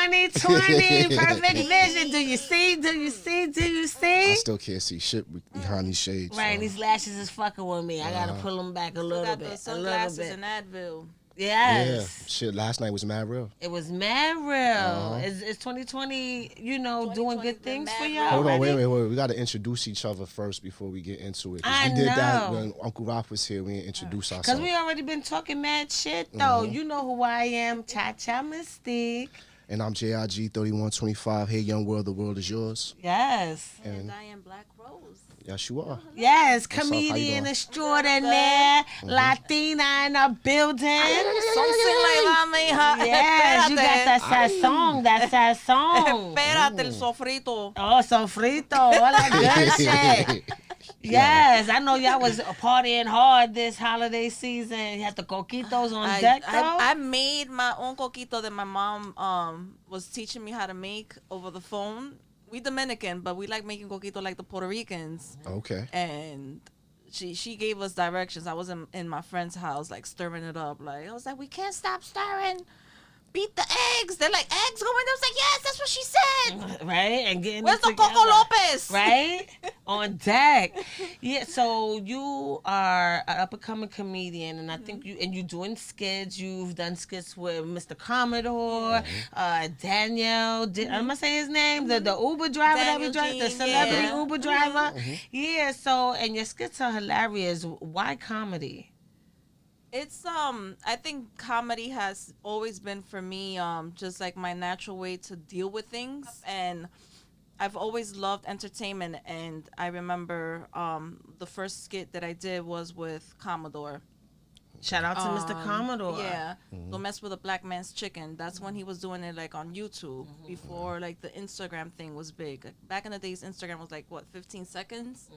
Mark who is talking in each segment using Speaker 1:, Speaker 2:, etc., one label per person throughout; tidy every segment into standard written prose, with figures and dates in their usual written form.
Speaker 1: 2020, perfect vision. Do you see? Do you see? Do you see?
Speaker 2: I still can't see shit behind these shades.
Speaker 1: Right,
Speaker 2: so.
Speaker 1: these lashes is fucking with me. I gotta pull them back a little bit.
Speaker 3: The sunglasses and Advil.
Speaker 1: Yes.
Speaker 2: Yeah, shit. Last night was mad real.
Speaker 1: It was mad real. Is 2020, doing good things for y'all?
Speaker 2: Hold on, wait. We got to introduce each other first before we get into it.
Speaker 1: I
Speaker 2: we did that
Speaker 1: know.
Speaker 2: when Uncle Rock was here. We didn't introduce ourselves.
Speaker 1: Because we already been talking mad shit, though. You know who I am, Cha-Cha Mystique.
Speaker 2: And I'm JIG 3125. Hey, young world, the world is yours.
Speaker 1: Yes.
Speaker 3: And I am Black Rose.
Speaker 2: Yes, you are.
Speaker 1: Yes,
Speaker 2: What's up? How you
Speaker 1: comedian
Speaker 2: doing?
Speaker 1: extraordinaire, Latina in the building. Yes, you got that sad song. That sad song.
Speaker 3: Espérate el sofrito.
Speaker 1: Oh, sofrito, all that good shit. Yes, I know y'all was partying hard this holiday season. You had the coquitos on deck, though.
Speaker 3: I made my own coquito that my mom was teaching me how to make over the phone. We Dominican, but we like making coquito like the Puerto Ricans.
Speaker 2: Okay.
Speaker 3: And she gave us directions. I was in my friend's house, like stirring it up. Like I was like, we can't stop stirring. Beat the eggs. They're like, eggs go in. I was like, yes, that's what she said.
Speaker 1: Right? And getting
Speaker 3: Where's
Speaker 1: it
Speaker 3: the
Speaker 1: together.
Speaker 3: Coco Lopez?
Speaker 1: Right? On deck. Yeah, so you are an up-and-coming comedian, and I think you're doing skits. You've done skits with Mr. Commodore, Daniel. Am I saying his name? The Uber driver that we drive, the celebrity Uber driver. Yeah, so, and your skits are hilarious. Why comedy?
Speaker 3: It's I think comedy has always been for me just like my natural way to deal with things, and I've always loved entertainment. And I remember the first skit that I did was with Commodore.
Speaker 1: Shout out to Mr. Commodore.
Speaker 3: Yeah, Don't Mess with a Black Man's Chicken. That's when he was doing it like on YouTube before like the Instagram thing was big. Like, back in the days, Instagram was like what 15 seconds.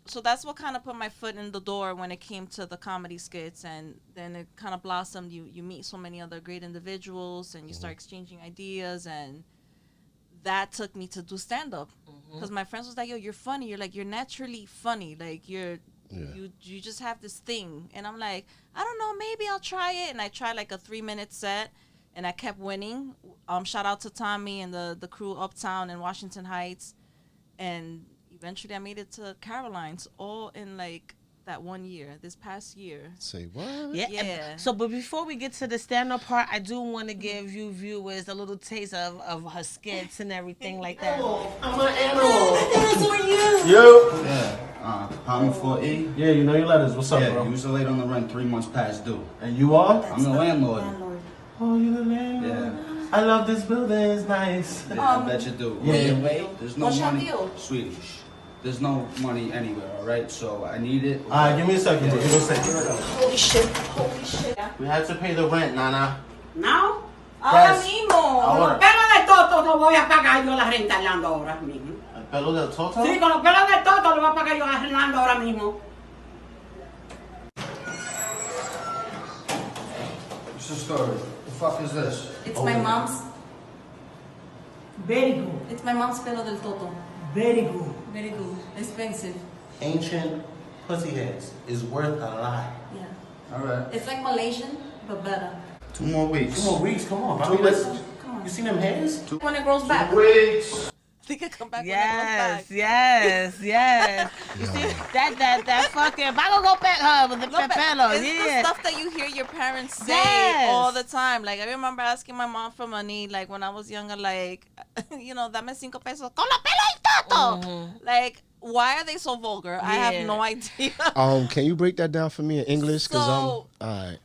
Speaker 3: So that's what kind of put my foot in the door when it came to the comedy skits, and then it kind of blossomed. You meet so many other great individuals, and you start exchanging ideas, and that took me to do stand-up. Because my friends was like, yo, you're funny. You're naturally funny. Like, you just have this thing. And I'm like, I don't know, maybe I'll try it. And I tried like a 3-minute set, and I kept winning. Shout out to Tommy and the crew Uptown in Washington Heights. And eventually I made it to Caroline's all in like that 1 year, this past year.
Speaker 2: Say what?
Speaker 1: Yeah. So, but before we get to the stand-up part, I do want to give you viewers a little taste of her skits and everything like that.
Speaker 4: I'm an animal.
Speaker 5: That's for you.
Speaker 4: Yo.
Speaker 6: Yeah, Pound 4E.
Speaker 4: Yeah, you know your letters. What's up,
Speaker 6: Yeah,
Speaker 4: bro?
Speaker 6: you was late on the rent 3 months past due.
Speaker 4: And you are?
Speaker 6: I'm the landlord.
Speaker 4: Oh, you the landlord?
Speaker 6: Yeah.
Speaker 4: I love this building. It's nice.
Speaker 6: Yeah, I bet you do.
Speaker 4: Yeah.
Speaker 6: Wait, there's no
Speaker 5: What's your
Speaker 6: money.
Speaker 5: deal?
Speaker 6: Sweetie, there's no money anywhere, all right? So I need it.
Speaker 4: All right, give me a second. Give me a second.
Speaker 5: Holy shit. Holy shit.
Speaker 4: We had to pay the rent, Nana.
Speaker 5: ¿No? Ahora
Speaker 4: Yes.
Speaker 5: mismo.
Speaker 4: Ahora.
Speaker 5: Con los pelos de Toto no voy a pagar yo la renta Orlando ahora mismo.
Speaker 4: El pelo del Toto?
Speaker 5: Sí, con los pelos de Toto lo voy a pagar yo a Orlando ahora mismo.
Speaker 6: What's the story? The fuck is this?
Speaker 3: It's my mom's.
Speaker 5: Very good.
Speaker 3: It's my mom's pelo del Toto.
Speaker 5: Very good.
Speaker 3: Very good. Expensive.
Speaker 4: Ancient pussy heads is worth a lot.
Speaker 3: Yeah.
Speaker 6: All right.
Speaker 3: It's like Malaysian, but better.
Speaker 6: 2 more weeks.
Speaker 4: 2 more weeks, come on. I
Speaker 6: 2
Speaker 4: mean, let's,
Speaker 6: weeks.
Speaker 4: you seen them hairs?
Speaker 3: When it grows back.
Speaker 6: Weeks.
Speaker 3: They could come back
Speaker 1: Yes. You see that fucking Bago go back her with the pelo.
Speaker 3: It's
Speaker 1: Yeah.
Speaker 3: the stuff that you hear your parents say
Speaker 1: Yes.
Speaker 3: all the time. Like, I remember asking my mom for money, like, when I was younger, like, dame 5 pesos. Con la pelo y Toto. Like, why are they so vulgar? I have no idea.
Speaker 2: Can you break that down for me in English? Cause
Speaker 3: So-
Speaker 2: all right.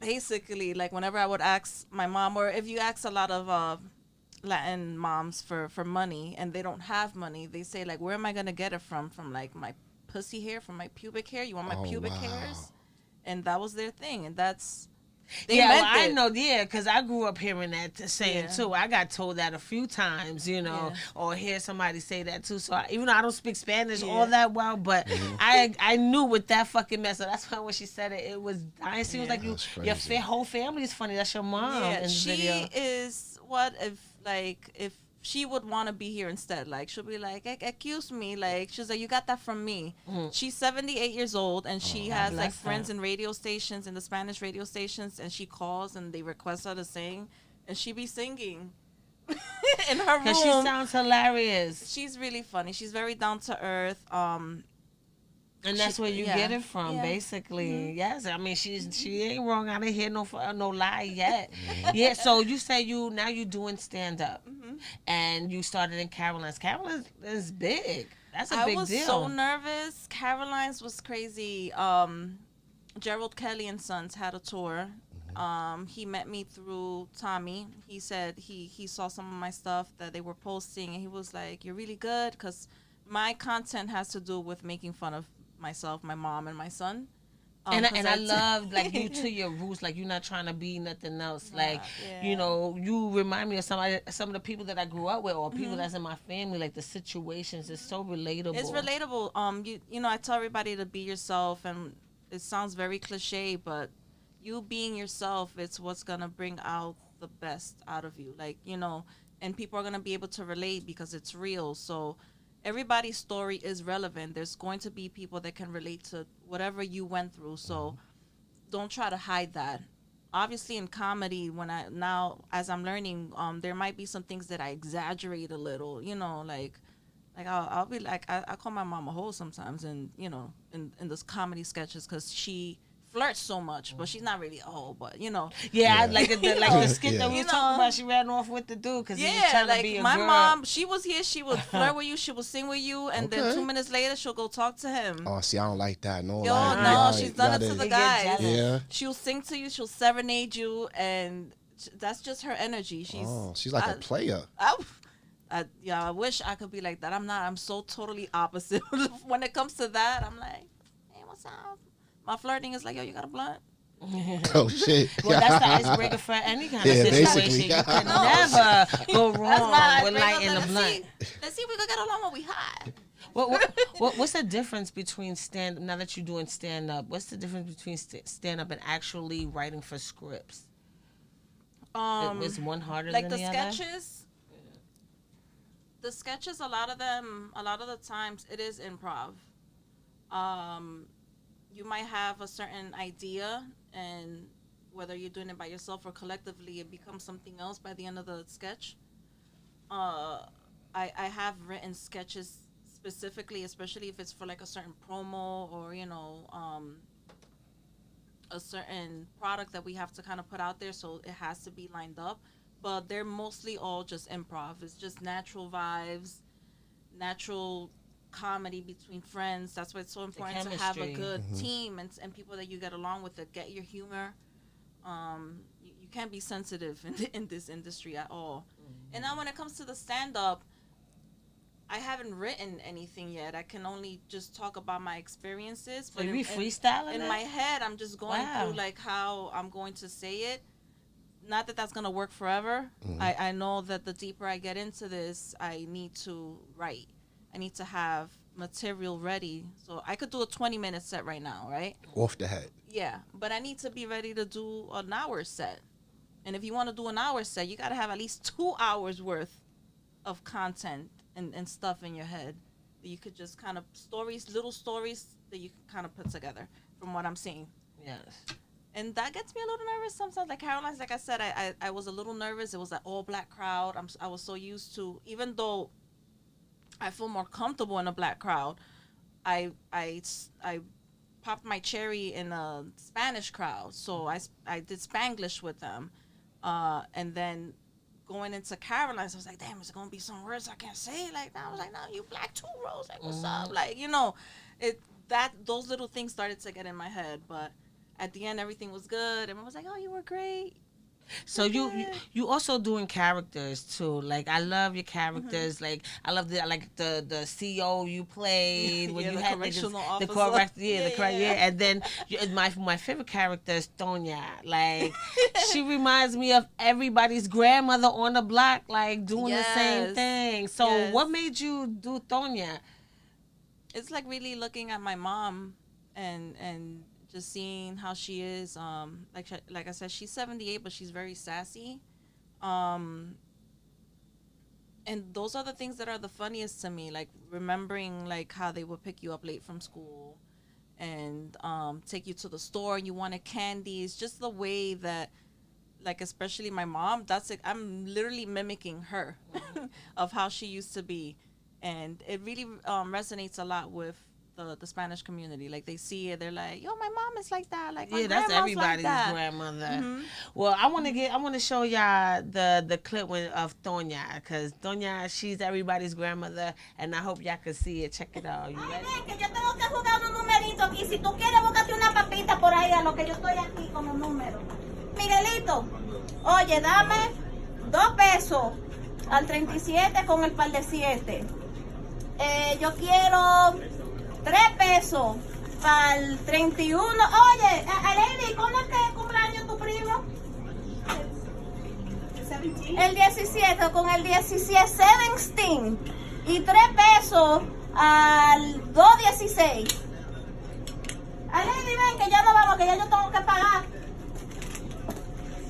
Speaker 3: Basically, like, whenever I would ask my mom, or if you ask a lot of Latin moms for money and they don't have money, they say, like, where am I going to get it from? From, like, my pussy hair, from my pubic hair? You want my pubic hairs? And that was their thing. And that's... They meant
Speaker 1: I
Speaker 3: it.
Speaker 1: know, because I grew up hearing that saying too. I got told that a few times, or hear somebody say that too. So even though I don't speak Spanish all that well, but I knew with that fucking mess. So that's why when she said it, it was. It seems like your whole family is funny. That's your mom.
Speaker 3: Yeah,
Speaker 1: in the
Speaker 3: she
Speaker 1: video.
Speaker 3: is if she would want to be here instead. Like, she'll be like, excuse me. Like, she's like, you got that from me. She's 78 years old, and she has, like, friends in radio stations, in the Spanish radio stations, and she calls, and they request her to sing. and she be singing in her room.
Speaker 1: Because she sounds hilarious.
Speaker 3: She's really funny. She's very down to earth.
Speaker 1: And that's where you
Speaker 3: yeah.
Speaker 1: get it from,
Speaker 3: Yeah.
Speaker 1: basically. Yes, I mean she ain't wrong. I didn't hear no lie yet. Yeah, so you say now you doing stand up, and you started in Caroline's. Caroline's is big. That's a big deal.
Speaker 3: I was so nervous. Caroline's was crazy. Gerald Kelly and Sons had a tour. He met me through Tommy. He said he saw some of my stuff that they were posting, and he was like, "You're really good," because my content has to do with making fun of myself, my mom, and my son.
Speaker 1: And I love like you to your roots, like you're not trying to be nothing else. Like you know, you remind me of some of the people that I grew up with, or people that's in my family. Like the situations is so relatable.
Speaker 3: It's relatable. You know, I tell everybody to be yourself, and it sounds very cliche, but you being yourself, it's what's gonna bring out the best out of you. Like, you know, and people are gonna be able to relate because it's real. So everybody's story is relevant. There's going to be people that can relate to whatever you went through. So don't try to hide that. Obviously, in comedy, as I'm learning, there might be some things that I exaggerate a little. You know, like I'll be like I call my mom a hoe sometimes, and you know, in those comedy sketches, because she flirts so much, but she's not really a hoe. But you know,
Speaker 1: I like the skit
Speaker 2: Yeah.
Speaker 1: that we were talking about. She ran off with the dude because he was
Speaker 3: yeah,
Speaker 1: trying to
Speaker 3: like
Speaker 1: be a
Speaker 3: my
Speaker 1: girl.
Speaker 3: mom, she was here. She would flirt with you. She would sing with you, and then
Speaker 2: Okay.
Speaker 3: 2 minutes later, she'll go talk to him.
Speaker 2: Oh, see, I don't like that. No,
Speaker 3: Yo,
Speaker 2: like,
Speaker 3: no,
Speaker 2: y'all-
Speaker 3: she's done it
Speaker 2: y'all
Speaker 3: to the
Speaker 1: They get
Speaker 3: guys.
Speaker 1: jealous.
Speaker 2: Yeah.
Speaker 3: She'll sing to you. She'll serenade you, and that's just her energy.
Speaker 2: She's like a player.
Speaker 3: I wish I could be like that. I'm not. I'm so totally opposite. When it comes to that, I'm like, hey, what's up? My flirting is like, yo, you got a blunt?
Speaker 2: Oh shit.
Speaker 1: Well, that's the icebreaker for any kind of
Speaker 2: Yeah,
Speaker 1: situation.
Speaker 2: basically.
Speaker 1: You can never go wrong with lighting the blunt.
Speaker 3: Let's see if we can get along when we hot.
Speaker 1: What's the difference between now that you're doing stand up? What's the difference between stand up and actually writing for scripts? Was one harder
Speaker 3: Like
Speaker 1: than
Speaker 3: the
Speaker 1: the other?
Speaker 3: sketches. The sketches, a lot of the times, it is improv. You might have a certain idea, and whether you're doing it by yourself or collectively, it becomes something else by the end of the sketch. I have written sketches specifically, especially if it's for like a certain promo or a certain product that we have to kind of put out there, so it has to be lined up. But they're mostly all just improv. It's just natural vibes, natural comedy between friends. That's why it's so important to have a
Speaker 1: chemistry.
Speaker 3: good team and people that you get along with that get your humor. You can't be sensitive in this industry at all. And now when it comes to the stand-up, I haven't written anything yet. I can only just talk about my experiences.
Speaker 1: So you be freestyling
Speaker 3: in
Speaker 1: it?
Speaker 3: my head, I'm just going through like how I'm going to say it. Not that that's gonna work forever. I know that the deeper I get into this, I need to write. I need to have material ready. So I could do a 20-minute set right now, right?
Speaker 2: Off the head.
Speaker 3: Yeah, but I need to be ready to do an hour set. And if you want to do an hour set, you got to have at least 2 hours worth of content and stuff in your head that you could just kind of little stories that you can kind of put together from what I'm seeing.
Speaker 1: Yes.
Speaker 3: And that gets me a little nervous sometimes. Like Caroline's, like I said, I was a little nervous. It was an all-black crowd. I was so used to, even though I feel more comfortable in a black crowd, I popped my cherry in a Spanish crowd. So I did Spanglish with them. And then going into Caroline's, I was like, damn, is it going to be some words I can't say? Like, I was like, no, you black too, Rose. Like, what's up? Like, those little things started to get in my head. But at the end, everything was good. Everyone was like, oh, you were great.
Speaker 1: So you also doing characters too. Like I love your characters. Like I love the CEO you played when
Speaker 3: Yeah,
Speaker 1: you
Speaker 3: the
Speaker 1: had
Speaker 3: correctional
Speaker 1: the
Speaker 3: officer.
Speaker 1: correct
Speaker 3: Yeah.
Speaker 1: And then my favorite character is Tonya. Like she reminds me of everybody's grandmother on the block, like doing the same
Speaker 3: Yes.
Speaker 1: thing. So
Speaker 3: Yes.
Speaker 1: what made you do Tonya?
Speaker 3: It's like really looking at my mom and just seeing how she is. Like I said, she's 78, but she's very sassy. And those are the things that are the funniest to me. Like remembering like how they would pick you up late from school and take you to the store and you wanted candies. Just the way that like especially my mom, that's like I'm literally mimicking her of how she used to be, and it really resonates a lot with the Spanish community. Like they see it, they're like, "Yo, my mom is like that." Like my
Speaker 1: Yeah, that's
Speaker 3: grandma's
Speaker 1: everybody's
Speaker 3: like that.
Speaker 1: grandmother. Well, I want to show y'all the clip of Tonya, because Tonya, she's everybody's grandmother, and I hope y'all can see it. Check it out. You ready?
Speaker 7: Que yo tengo que jugar unos numeritos aquí. Si tú quieres, búscate una papita por ahí a lo que yo estoy aquí con los números. Miguelito, oye, dame 2 pesos al 37 con el par de 7. Yo quiero 3 pesos para el 31. Oye, Arely, ¿cuándo es que cumpleaños tu primo? El 17, con el 17, 17. Y 3 pesos al 216. Arely, ven, que ya no vamos, que ya yo tengo que pagar.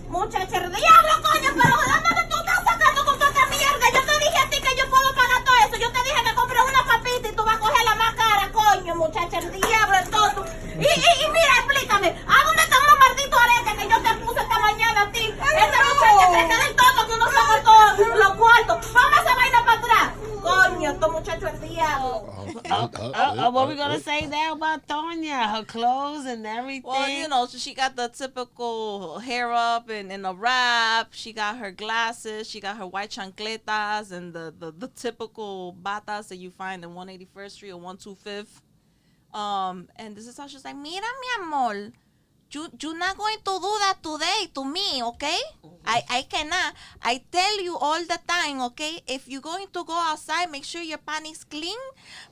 Speaker 7: Muchacha, diablo, coño, pero ¿de dónde tú estás sacando con toda esta mierda? Yo te dije a ti que yo puedo pagar todo eso. Yo te dije que compres una papita y tú vas a coger la más cara, coño, muchacha, el diablo, el tonto. Y mira, explícame, ¿a dónde están los malditos aretes que yo te puse esta mañana a ti? Esta muchacha cree que del tonto que uno saca todos los cuartos. Vamos esa vaina para atrás. Coño, estos muchachos el diablo.
Speaker 1: What we gonna say now about Tonya? Her clothes and everything.
Speaker 3: Well, you know, she got the typical hair up and a wrap. She got her glasses. She got her white chancletas and the typical batas that you find in 181st Street or 125th. And this is how she's like, mira, mi amor, you're not going to do that today to me, okay? I cannot. I tell you all the time, okay? If you're going to go outside, make sure your panties clean,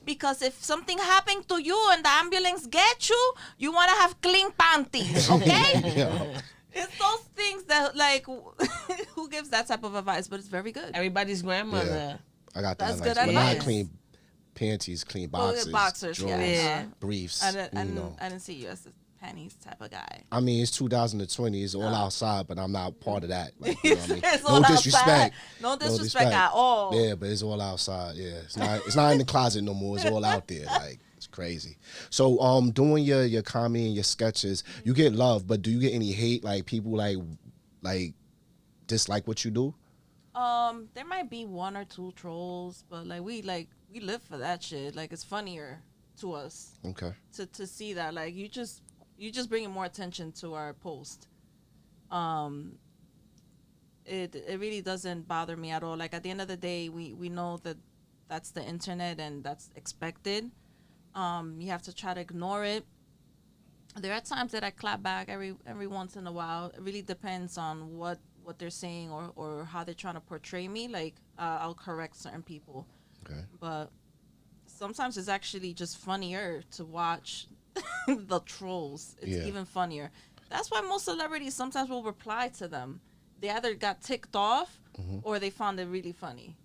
Speaker 3: because if something happened to you and the ambulance gets you, you want to have clean panties, okay?
Speaker 2: Yeah.
Speaker 3: It's those things that, like, who gives that type of advice? But it's very good.
Speaker 1: Everybody's grandmother.
Speaker 2: I got that.
Speaker 3: That's
Speaker 2: Like,
Speaker 3: good
Speaker 2: but not
Speaker 3: advice.
Speaker 2: clean panties, clean
Speaker 3: Well,
Speaker 2: boxers,
Speaker 3: boxers,
Speaker 2: drawers,
Speaker 3: yeah.
Speaker 2: briefs.
Speaker 3: I
Speaker 2: you know.
Speaker 3: didn't see you as a panties type of guy.
Speaker 2: I mean, it's 2020. It's all outside, but I'm not part of that. Like, you know what I mean?
Speaker 3: It's
Speaker 2: No
Speaker 3: all
Speaker 2: disrespect.
Speaker 3: outside. No disrespect at all.
Speaker 2: Yeah, but it's all outside. Yeah, it's not in the closet no more. It's all out there. Like, it's crazy. So, doing your comedy and your sketches, you get love, but do you get any hate? Like people like dislike what you do?
Speaker 3: There might be 1 or 2 trolls, but we live for that shit. Like, it's funnier to us
Speaker 2: Okay.
Speaker 3: to see that. Like, you just bringing more attention to our post. It really doesn't bother me at all. Like, at the end of the day, we know that that's the internet and that's expected. You have to try to ignore it. There are times that I clap back every once in a while. It really depends on what they're saying or how they're trying to portray me. Like, I'll correct certain people.
Speaker 2: Okay.
Speaker 3: But sometimes it's actually just funnier to watch the trolls. It's even funnier. That's why most celebrities sometimes will reply to them. They either got ticked off or they found it really funny.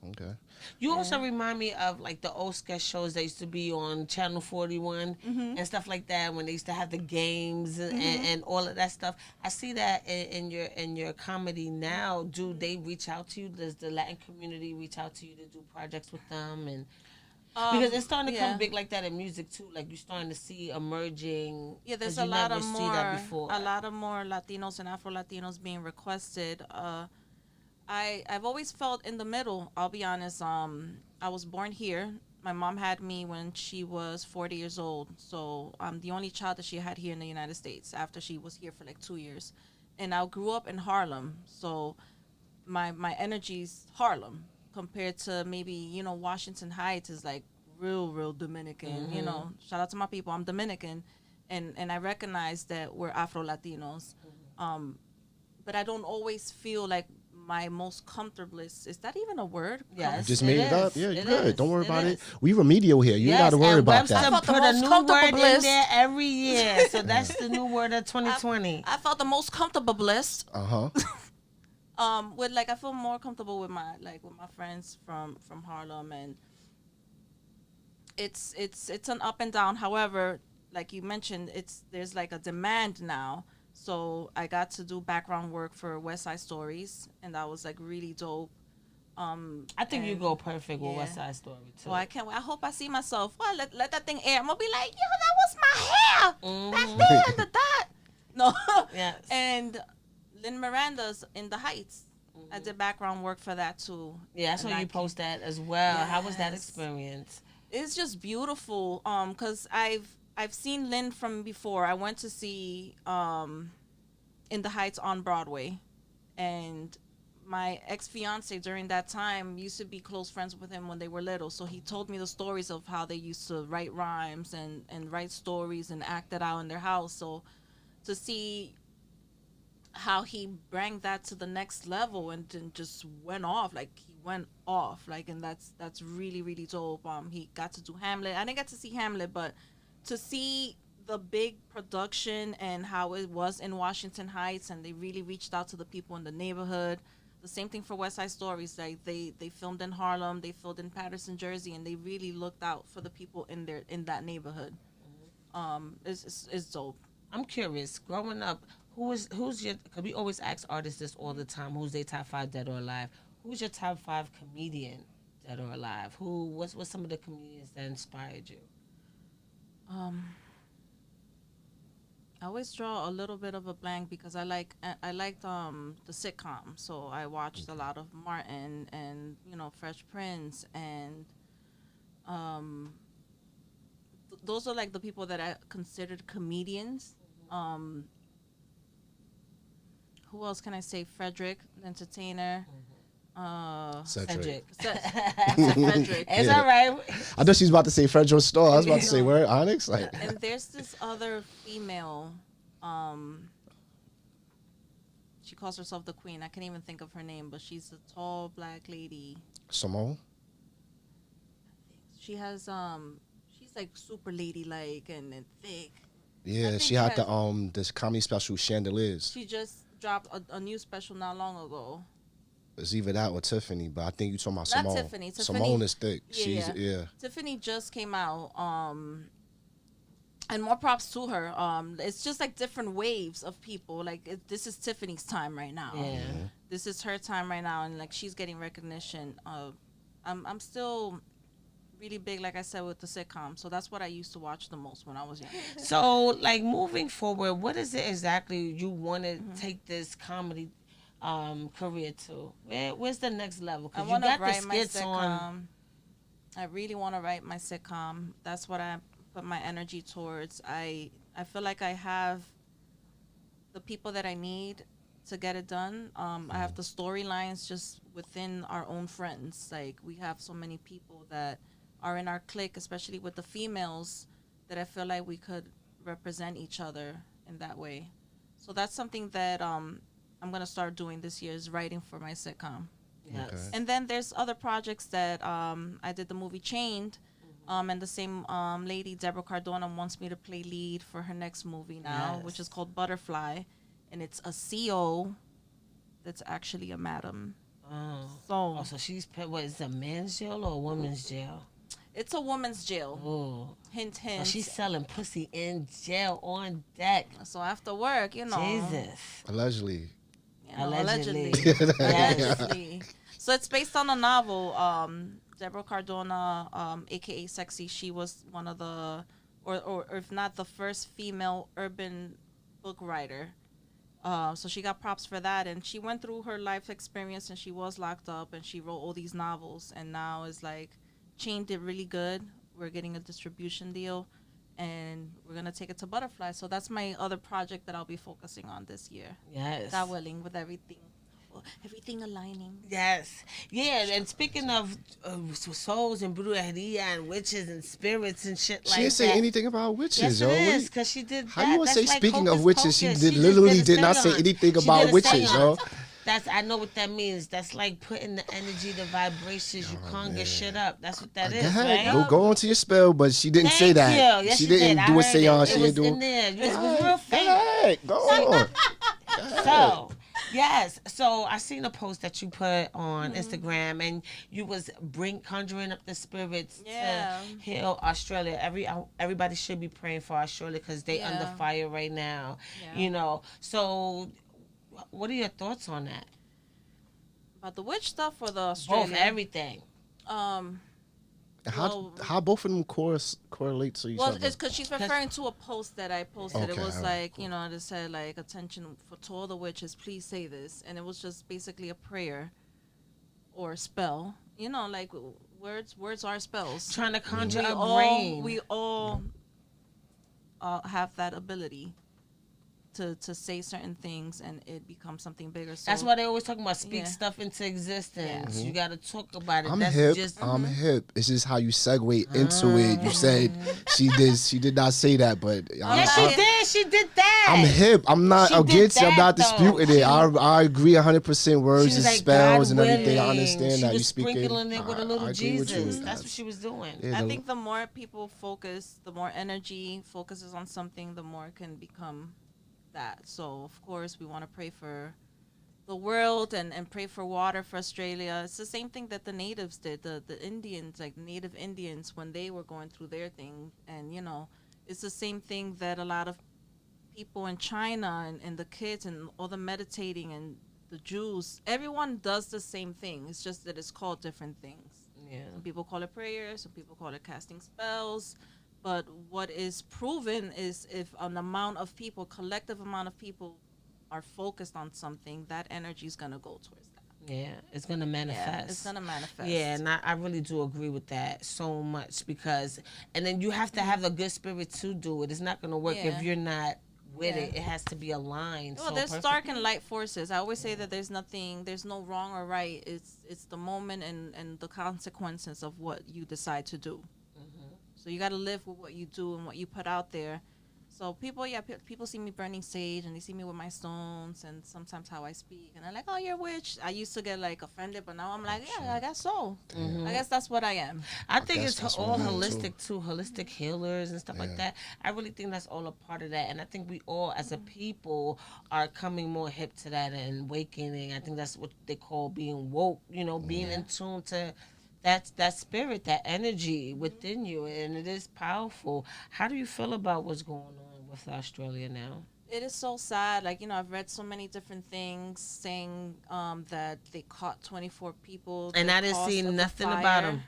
Speaker 2: Okay.
Speaker 1: You also remind me of like the old sketch shows that used to be on Channel 41 and stuff like that, when they used to have the games and all of that stuff. I see that in your comedy now. Do they reach out to you? Does the Latin community reach out to you to do projects with them? And because it's starting to come big like that in music too. Like, you're starting to see emerging.
Speaker 3: Yeah, there's
Speaker 1: 'cause
Speaker 3: a
Speaker 1: you
Speaker 3: lot
Speaker 1: never
Speaker 3: of
Speaker 1: see
Speaker 3: more
Speaker 1: that before.
Speaker 3: Latinos and Afro Latinos being requested. I've always felt in the middle. I'll be honest. I was born here. My mom had me when she was 40 years old. So I'm the only child that she had here in the United States after she was here for like 2 years. And I grew up in Harlem. So my energy's Harlem compared to maybe, Washington Heights is like real Dominican. Shout out to my people. I'm Dominican. And I recognize that we're Afro Latinos. But I don't always feel like my most comfortablest. Is that even a word?
Speaker 1: Yes,
Speaker 2: You just made it up? Yeah, you're good. Don't worry about it.
Speaker 1: is.
Speaker 2: We remedial here. You got to worry
Speaker 1: and
Speaker 2: about
Speaker 1: Webster
Speaker 2: that.
Speaker 1: put a
Speaker 3: most
Speaker 1: new
Speaker 3: comfortable
Speaker 1: word in
Speaker 3: bliss.
Speaker 1: there every year. So that's the new word of 2020.
Speaker 3: I felt the most comfortable bliss.
Speaker 2: Uh-huh.
Speaker 3: I feel more comfortable with my friends from Harlem, and it's an up and down. However, like you mentioned, there's like a demand now. So I got to do background work for West Side Stories, and that was like really dope.
Speaker 1: I think you go perfect with West Side Story too.
Speaker 3: Well, I can't wait. I hope I see myself. Well, let that thing air. I'm gonna be like, yo, that was my hair back there, the dot. No.
Speaker 1: Yes.
Speaker 3: And Lynn Miranda's In the Heights. I did background work for that too.
Speaker 1: Yeah, I saw
Speaker 3: And
Speaker 1: you post that as well. How was that
Speaker 3: Yes.
Speaker 1: experience?
Speaker 3: It's just beautiful. Cause I've seen Lynn from before. I went to see In the Heights on Broadway, and my ex-fiance during that time used to be close friends with him when they were little. So he told me the stories of how they used to write rhymes and write stories and act it out in their house. So to see how he brought that to the next level and then just went off, like he went off, like, and that's really really dope. He got to do Hamlet. I didn't get to see Hamlet, but to see the big production and how it was in Washington Heights, and they really reached out to the people in the neighborhood. The same thing for West Side Stories. Like they filmed in Harlem, they filmed in Patterson, Jersey, and they really looked out for the people in that neighborhood. It's dope.
Speaker 1: I'm curious. Growing up, who's your? Because we always ask artists this all the time. Who's their top 5 dead or alive? Who's your top 5 comedian, dead or alive? What's some of the comedians that inspired you?
Speaker 3: I always draw a little bit of a blank because I liked the sitcom, so I watched a lot of Martin and Fresh Prince, and those are like the people that I considered comedians. Who else can I say? Frederick, the entertainer.
Speaker 2: Cedric.
Speaker 3: Frederick.
Speaker 1: It's all right.
Speaker 2: I thought she was about to say Fredro Store. I was about to say where Onyx. Like,
Speaker 3: And there's this other female. She calls herself the Queen. I can't even think of her name, but she's a tall black lady.
Speaker 2: Simone.
Speaker 3: She has she's like super ladylike and thick.
Speaker 2: Yeah,
Speaker 3: think
Speaker 2: she had
Speaker 3: she has-
Speaker 2: the this comedy special Chandeliers.
Speaker 3: She just dropped a new special not long ago.
Speaker 2: It's either that or Tiffany, but I think you're talking about
Speaker 3: Not
Speaker 2: Simone.
Speaker 3: Tiffany.
Speaker 2: Simone is thick.
Speaker 3: Yeah. Tiffany just came out. And more props to her. It's just like different waves of people. Like this is Tiffany's time right now.
Speaker 1: Yeah.
Speaker 3: This is her time right now, and like she's getting recognition. I'm still really big, like I said, with the sitcom. So that's what I used to watch the most when I was young.
Speaker 1: So, like, moving forward, what is it exactly you want to take this comedy career to? Where's the next level?
Speaker 3: I
Speaker 1: Because you
Speaker 3: want to
Speaker 1: got the
Speaker 3: write my
Speaker 1: skits on.
Speaker 3: sitcom. I really want to write my sitcom. That's what I put my energy towards. I feel like I have the people that I need to get it done. I have the storylines just within our own friends. Like, we have so many people that are in our clique, especially with the females, that I feel like we could represent each other in that way. So that's something that I'm going to start doing this year, is writing for my sitcom.
Speaker 1: Yes.
Speaker 2: Okay.
Speaker 3: And then there's other projects that I did the movie Chained, and the same lady, Deborah Cardona, wants me to play lead for her next movie now,
Speaker 1: Yes.
Speaker 3: which is called Butterfly, and it's a CO that's actually a madam.
Speaker 1: Oh, so she's what is it, a man's jail or a woman's jail?
Speaker 3: It's a woman's jail.
Speaker 1: Oh,
Speaker 3: Hint,
Speaker 1: so
Speaker 3: hint.
Speaker 1: she's selling pussy in jail on deck.
Speaker 3: So after work,
Speaker 1: Jesus.
Speaker 2: Allegedly.
Speaker 1: Allegedly. Yes.
Speaker 3: Allegedly. So it's based on a novel. Deborah Cardona, aka Sexy, she was one of the, or if not the first female urban book writer. So she got props for that, and she went through her life experience, and she was locked up, and she wrote all these novels, and now is like, Chain did really good. We're getting a distribution deal, and we're gonna take it to Butterfly. So that's my other project that I'll be focusing on this year.
Speaker 1: Yes.
Speaker 3: God willing, with everything aligning.
Speaker 1: Yes. Yeah, and speaking of souls and brujeria and witches and spirits and shit like that.
Speaker 2: She didn't say anything about witches,
Speaker 1: Yes,
Speaker 2: yo.
Speaker 1: it
Speaker 2: What do
Speaker 1: is,
Speaker 2: you-
Speaker 1: because she did
Speaker 2: How
Speaker 1: that.
Speaker 2: you gonna say
Speaker 1: That's like
Speaker 2: speaking of
Speaker 1: hocus
Speaker 2: witches? She
Speaker 1: pocus.
Speaker 2: did
Speaker 1: just
Speaker 2: literally
Speaker 1: a
Speaker 2: did not say
Speaker 1: seance.
Speaker 2: anything
Speaker 1: She
Speaker 2: about
Speaker 1: did a
Speaker 2: witches, yo.
Speaker 1: seance. I know what that means. That's like putting the energy, the vibrations. You conjure shit up. That's what that
Speaker 2: Go
Speaker 1: is,
Speaker 2: ahead,
Speaker 1: right?
Speaker 2: go on to your spell, but she didn't say
Speaker 1: Thank
Speaker 2: that.
Speaker 1: you. Yes,
Speaker 2: she
Speaker 1: she
Speaker 2: didn't
Speaker 1: did.
Speaker 2: do
Speaker 1: I
Speaker 2: a
Speaker 1: heard
Speaker 2: seance.
Speaker 1: it.
Speaker 2: She
Speaker 1: It was
Speaker 2: didn't do.
Speaker 1: in there. It was real fake.
Speaker 2: Go ahead, go on.
Speaker 1: So, yes. So I seen a post that you put on
Speaker 3: Mm-hmm.
Speaker 1: Instagram, and you was conjuring up the spirits
Speaker 3: Yeah.
Speaker 1: to heal Australia. Everybody should be praying for Australia because they
Speaker 3: Yeah.
Speaker 1: under fire right now.
Speaker 3: Yeah.
Speaker 1: You know. So, what are your thoughts on that?
Speaker 3: About the witch stuff or the Australia?
Speaker 1: Both, everything.
Speaker 2: How both of them correlate to each
Speaker 3: Well,
Speaker 2: other?
Speaker 3: it's because she's referring to a post that I posted. It
Speaker 2: Okay,
Speaker 3: was
Speaker 2: alright,
Speaker 3: like, it said like, attention to all the witches, please say this. And it was just basically a prayer or a spell. Like words are spells.
Speaker 1: Trying to conjure
Speaker 3: We
Speaker 1: a
Speaker 3: all,
Speaker 1: brain.
Speaker 3: we all have that ability to say certain things and it becomes something bigger. So
Speaker 1: That's why they always talking about speak
Speaker 3: Yeah.
Speaker 1: stuff into existence.
Speaker 3: Yeah.
Speaker 1: You got to talk about it.
Speaker 2: I'm
Speaker 1: That's
Speaker 2: hip.
Speaker 1: just
Speaker 2: I'm hip. It's just how you segue into it. You said she did not say that, but
Speaker 1: Yeah, she did. She did that.
Speaker 2: I'm hip. I'm not
Speaker 1: She did
Speaker 2: against it. I'm
Speaker 1: that,
Speaker 2: not
Speaker 1: though.
Speaker 2: disputing it. I agree 100%. Words
Speaker 1: She was
Speaker 2: and
Speaker 1: like,
Speaker 2: spells
Speaker 1: God
Speaker 2: and everything. I
Speaker 1: willing.
Speaker 2: understand
Speaker 1: She
Speaker 2: that.
Speaker 1: was
Speaker 2: You speaking.
Speaker 1: sprinkling it with a little
Speaker 2: I agree with you.
Speaker 1: Jesus. That's what she was doing.
Speaker 2: Yeah,
Speaker 3: I think the more people focus, the more energy focuses on something, the more it can become that. So, of course, we want to pray for the world and pray for water for Australia. It's the same thing that the natives did, the Indians, like native Indians, when they were going through their thing. And, it's the same thing that a lot of people in China and the kids and all the meditating and the Jews, everyone does the same thing. It's just that it's called different things.
Speaker 1: Yeah.
Speaker 3: Some people call it prayer, some people call it casting spells. But what is proven is if an amount of people, collective amount of people, are focused on something, that energy is going to go towards that.
Speaker 1: Yeah, it's going to manifest.
Speaker 3: Yeah, it's going to manifest.
Speaker 1: Yeah, and I really do agree with that so much because, and then you have to have a good spirit to do it. It's not going to work
Speaker 3: Yeah.
Speaker 1: if you're not with
Speaker 3: Yeah.
Speaker 1: it. It has to be aligned.
Speaker 3: Well,
Speaker 1: so
Speaker 3: there's
Speaker 1: perfectly.
Speaker 3: dark and light forces. I always say that there's no wrong or right. It's the moment and the consequences of what you decide to do. So you got to live with what you do and what you put out there. So people see me burning sage and they see me with my stones and sometimes how I speak and they're like, "Oh, you're a witch." I used to get like offended, but now I'm like, "Yeah, I guess so. I guess that's what I am."
Speaker 1: I think
Speaker 2: guess
Speaker 1: it's
Speaker 2: that's
Speaker 1: all
Speaker 2: what I am,
Speaker 1: holistic too, holistic healers and stuff like that. I really think that's all a part of that, and I think we all, as a people, are coming more hip to that and awakening. I think that's what they call being woke. Being in tune to that spirit, that energy within you, and it is powerful. How do you feel about what's going on with Australia now?
Speaker 3: It is so sad. Like, I've read so many different things saying that they caught 24 people.
Speaker 1: And I didn't see nothing about them.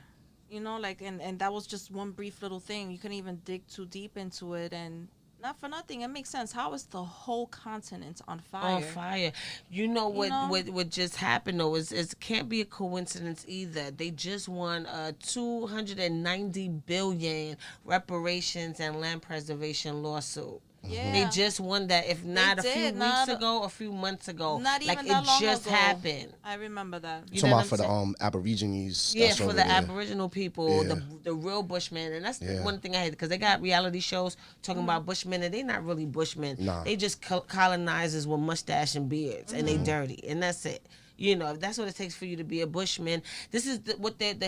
Speaker 3: And that was just one brief little thing. You couldn't even dig too deep into it. And not for nothing, it makes sense. How is the whole continent on fire?
Speaker 1: On fire. What just happened though is it can't be a coincidence either. They just won a 290 billion reparations and land preservation lawsuit.
Speaker 3: Yeah.
Speaker 1: They just won that, if not a few weeks ago, a few months ago.
Speaker 3: Not even
Speaker 1: like
Speaker 3: that
Speaker 1: it
Speaker 3: long
Speaker 1: just
Speaker 3: ago.
Speaker 1: happened.
Speaker 3: I remember that.
Speaker 1: You
Speaker 2: talking
Speaker 1: know
Speaker 2: about
Speaker 1: what
Speaker 2: for
Speaker 1: I'm
Speaker 2: the Aborigines.
Speaker 1: Yeah,
Speaker 2: that's
Speaker 1: for
Speaker 2: over
Speaker 1: the
Speaker 2: there.
Speaker 1: Aboriginal people,
Speaker 2: Yeah.
Speaker 1: the real Bushmen, and that's
Speaker 2: Yeah.
Speaker 1: one thing I hate because they got reality shows talking about Bushmen, and they not really Bushmen.
Speaker 2: Nah.
Speaker 1: They just colonizers with mustache and beards, and they dirty, and that's it. If that's what it takes for you to be a Bushman. This is the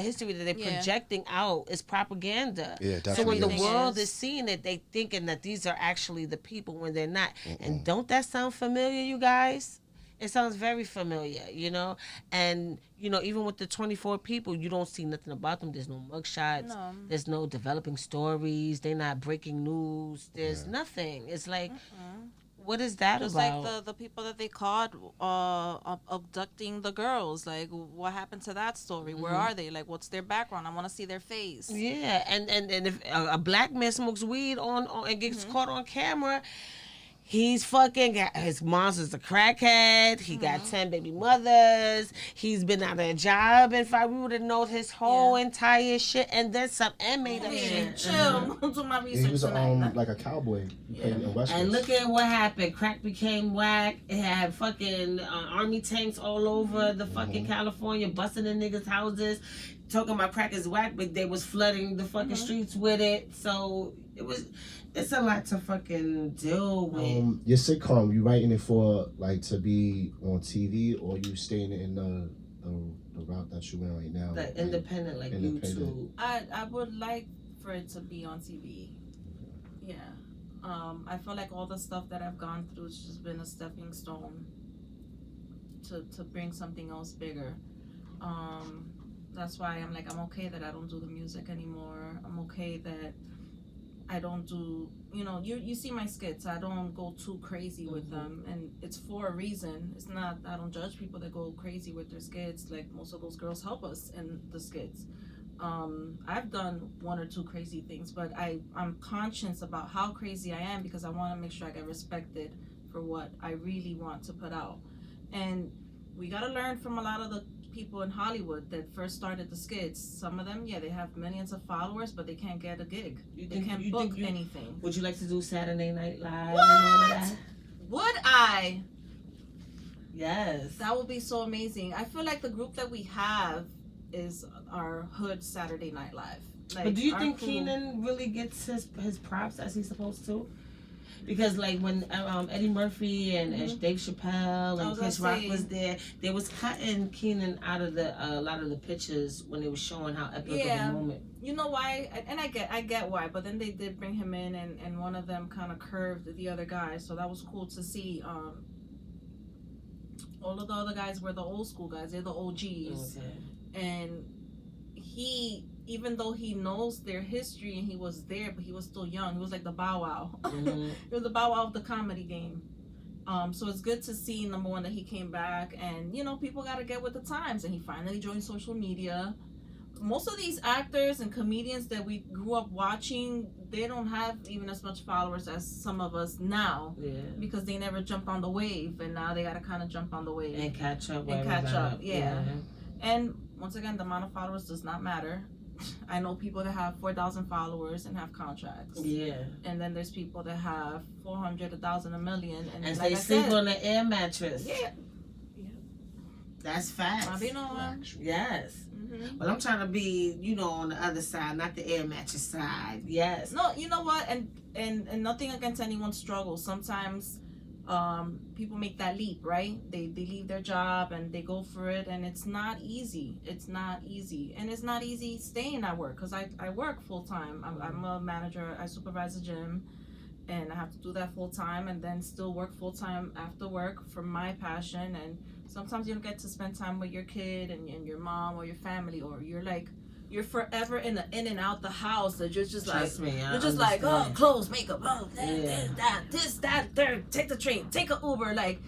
Speaker 1: history that they're projecting out is propaganda.
Speaker 2: Yeah,
Speaker 1: so when the
Speaker 2: definitely is.
Speaker 1: world is seeing it, they thinking that these are actually the people when they're not. And don't that sound familiar, you guys? It sounds very familiar, And, even with the 24 people, you don't see nothing about them. There's no mugshots.
Speaker 3: No.
Speaker 1: There's no developing stories. They're not breaking news. There's nothing. It's like, what is that
Speaker 3: Just
Speaker 1: about?
Speaker 3: like the people that they caught abducting the girls. Like, what happened to that story? Where are they? Like, what's their background? I want to see their face.
Speaker 1: Yeah, and if a black man smokes weed on and gets caught on camera, he's fucking got, his mom's is a crackhead. He got 10 baby mothers. He's been out of a job. In fact, we would have known his whole entire shit and then some and made up shit.
Speaker 3: Chill. I'm gonna do my
Speaker 2: Yeah,
Speaker 3: research
Speaker 2: he was
Speaker 3: tonight.
Speaker 2: like a cowboy. He played in Western.
Speaker 1: And look at what happened. Crack became whack. It had fucking army tanks all over the fucking California, busting in niggas' houses, talking about crack is whack, but they was flooding the fucking streets with it. So it's a lot to fucking deal with.
Speaker 2: Your sitcom, you writing it for like to be on TV, or you staying in the route that you're in right now?
Speaker 1: The independent, like YouTube.
Speaker 3: I would like for it to be on TV. Yeah. I feel like all the stuff that I've gone through has just been a stepping stone to bring something else bigger. That's why I'm okay that I don't do the music anymore. I'm okay that I don't do, you see my skits. I don't go too crazy with them, and it's for a reason. It's not, I don't judge people that go crazy with their skits. Like, most of those girls help us in the skits. I've done one or two crazy things, but I'm conscious about how crazy I am because I want to make sure I get respected for what I really want to put out. And we got to learn from a lot of the people in Hollywood that first started the skits. Some of them, yeah, they have millions of followers, but they can't get a gig. They can't book anything.
Speaker 1: Would you like to do Saturday Night Live?
Speaker 3: What?
Speaker 1: And all of that?
Speaker 3: Would I?
Speaker 1: Yes.
Speaker 3: That would be so amazing. I feel like the group that we have is our hood Saturday Night Live. Like,
Speaker 1: but do you think
Speaker 3: crew,
Speaker 1: Keenan really gets his props as he's supposed to? Because like when Eddie Murphy and Dave Chappelle and Chris Rock was there, they was cutting Keenan out of a lot of the pictures when they were showing how epic of a moment.
Speaker 3: You know why? And I get why, but then they did bring him in, and one of them kind of curved the other guy, so that was cool to see. All of the other guys were the old school guys; they're the OGs, and he, even though he knows their history and he was there, but he was still young. He was like the Bow Wow. He was the Bow Wow of the comedy game. So it's good to see, number one, that he came back, and you know, people got to get with the times, and he finally joined social media. Most of these actors and comedians that we grew up watching, they don't have even as much followers as some of us now, because they never jumped on the wave, and now they got to kind of jump on the wave
Speaker 1: and catch up.
Speaker 3: Yeah. And once again, the amount of followers does not matter. I know people that have 4,000 followers and have contracts.
Speaker 1: Yeah.
Speaker 3: And then there's people that have 400, 1,000, 1,000,000, and
Speaker 1: like they sleep on the air mattress.
Speaker 3: Yeah.
Speaker 1: That's facts. Yes. But I'm trying to be, you know, on the other side, not the air mattress side. Yes.
Speaker 3: No, you know what? And nothing against anyone's struggle. Sometimes people make that leap, right? They leave their job and they go for it, and it's not easy. It's not easy. And it's not easy staying at work, because I work full time. I'm a manager. I supervise a gym, and I have to do that full time, and then still work full time after work for my passion. And sometimes you don't get to spend time with your kid and your mom or your family, or you're forever in and out the house. That you're just like, oh, clothes, makeup, oh, that, third, take the train, take an Uber. Like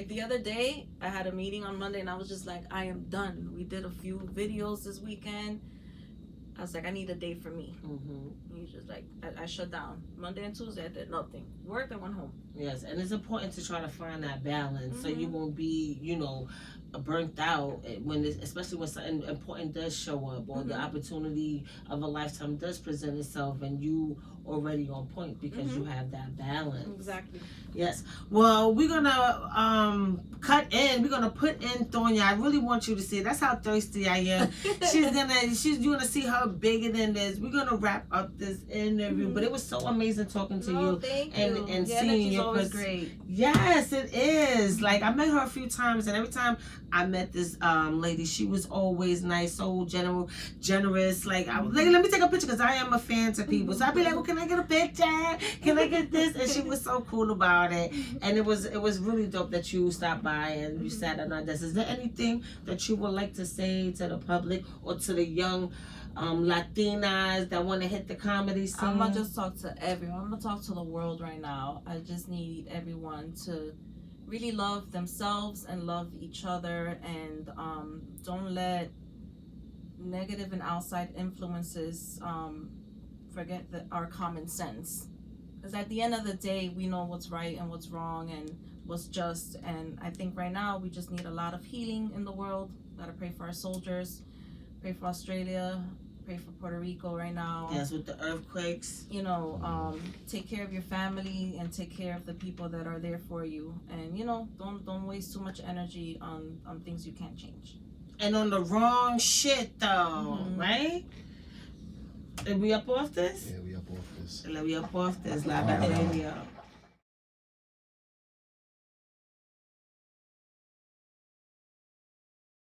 Speaker 3: the other day, I had a meeting on Monday, and I was just like, I am done. We did a few videos this weekend. I was like, I need a day for me. He's just like, I shut down. Monday and Tuesday, I did nothing. Worked and went home.
Speaker 1: Yes, and it's important to try to find that balance so you won't be, you know, burnt out especially when something important does show up, or the opportunity of a lifetime does present itself, and you already on point because you have that balance.
Speaker 3: Exactly.
Speaker 1: Yes. Well, we're gonna we're gonna put in Tonya. I really want you to see it. That's how thirsty I am. You're gonna see her bigger than this. We're gonna wrap up this interview, but it was so amazing talking to you.
Speaker 3: Thank
Speaker 1: and
Speaker 3: you.
Speaker 1: And seeing your
Speaker 3: always great.
Speaker 1: Yes, it is. Like, I met her a few times, and every time I met this lady, she was always nice, so generous. Like, I was like, let me take a picture, because I am a fan to people. So I'd be like, well, can I get a picture? Can I get this? And she was so cool about it. And it was really dope that you stopped by and you sat on our desk. Is there anything that you would like to say to the public or to the young Latinas that want to hit the comedy scene?
Speaker 3: I'm gonna just talk to everyone. I'm gonna talk to the world right now. I just need everyone to really love themselves and love each other, and don't let negative and outside influences forget our common sense. Because at the end of the day, we know what's right and what's wrong and what's just. And I think right now we just need a lot of healing in the world. Gotta pray for our soldiers, pray for Australia, pray for Puerto Rico right now.
Speaker 1: Yes, with the earthquakes.
Speaker 3: You know, take care of your family and take care of the people that are there for you. And you know, don't waste too much energy on things you can't change.
Speaker 1: And on the wrong shit though, right? Are we up off this?
Speaker 2: Yeah, we up off this.
Speaker 1: We up off this. La Academia.